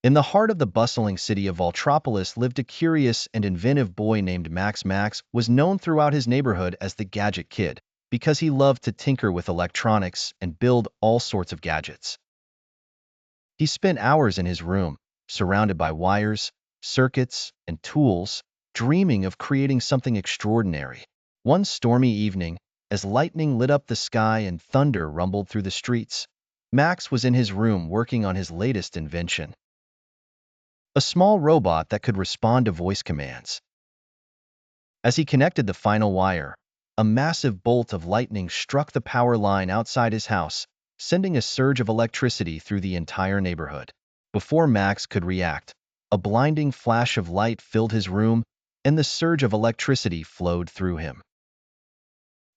In the heart of the bustling city of Voltropolis lived a curious and inventive boy named Max. Max was known throughout his neighborhood as the Gadget Kid because he loved to tinker with electronics and build all sorts of gadgets. He spent hours in his room, surrounded by wires, circuits, and tools, dreaming of creating something extraordinary. One stormy evening, as lightning lit up the sky and thunder rumbled through the streets, Max was in his room working on his latest invention, a small robot that could respond to voice commands. As he connected the final wire, a massive bolt of lightning struck the power line outside his house, sending a surge of electricity through the entire neighborhood. Before Max could react, a blinding flash of light filled his room, and the surge of electricity flowed through him.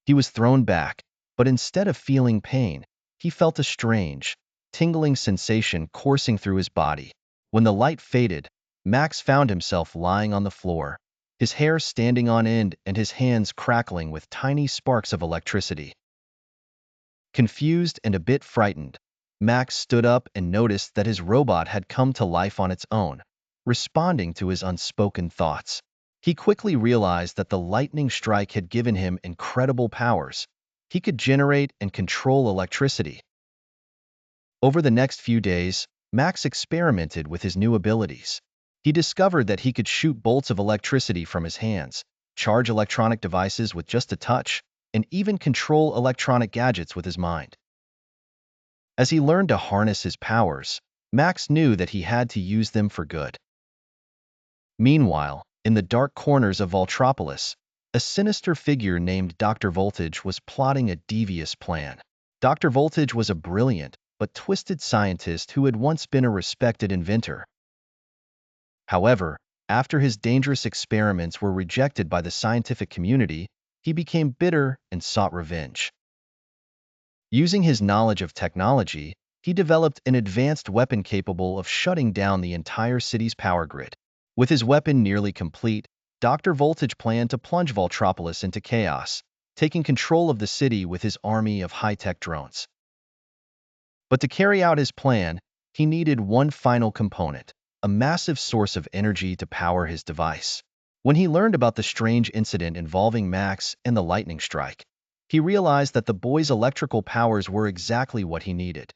He was thrown back, but instead of feeling pain, he felt a strange, tingling sensation coursing through his body. When the light faded, Max found himself lying on the floor, his hair standing on end and his hands crackling with tiny sparks of electricity. Confused and a bit frightened, Max stood up and noticed that his robot had come to life on its own, responding to his unspoken thoughts. He quickly realized that the lightning strike had given him incredible powers. He could generate and control electricity. Over the next few days, Max experimented with his new abilities. He discovered that he could shoot bolts of electricity from his hands, charge electronic devices with just a touch, and even control electronic gadgets with his mind. As he learned to harness his powers, Max knew that he had to use them for good. Meanwhile, in the dark corners of Voltropolis, a sinister figure named Dr. Voltage was plotting a devious plan. Dr. Voltage was a brilliant but twisted scientist who had once been a respected inventor. However, after his dangerous experiments were rejected by the scientific community, he became bitter and sought revenge. Using his knowledge of technology, he developed an advanced weapon capable of shutting down the entire city's power grid. With his weapon nearly complete, Dr. Voltage planned to plunge Voltropolis into chaos, taking control of the city with his army of high-tech drones. But to carry out his plan, he needed one final component, a massive source of energy to power his device. When he learned about the strange incident involving Max and the lightning strike, he realized that the boy's electrical powers were exactly what he needed.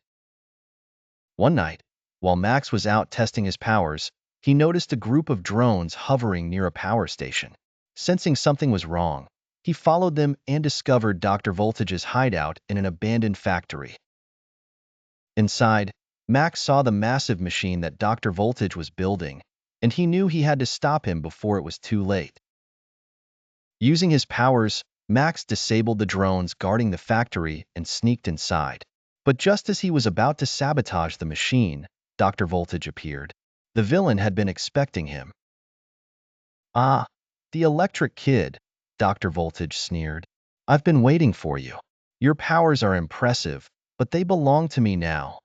One night, while Max was out testing his powers, he noticed a group of drones hovering near a power station. Sensing something was wrong, he followed them and discovered Dr. Voltage's hideout in an abandoned factory. Inside, Max saw the massive machine that Dr. Voltage was building, and he knew he had to stop him before it was too late. Using his powers, Max disabled the drones guarding the factory and sneaked inside. But just as he was about to sabotage the machine, Dr. Voltage appeared. The villain had been expecting him. "Ah, the Electric Kid," Dr. Voltage sneered. "I've been waiting for you. Your powers are impressive, but they belong to me now."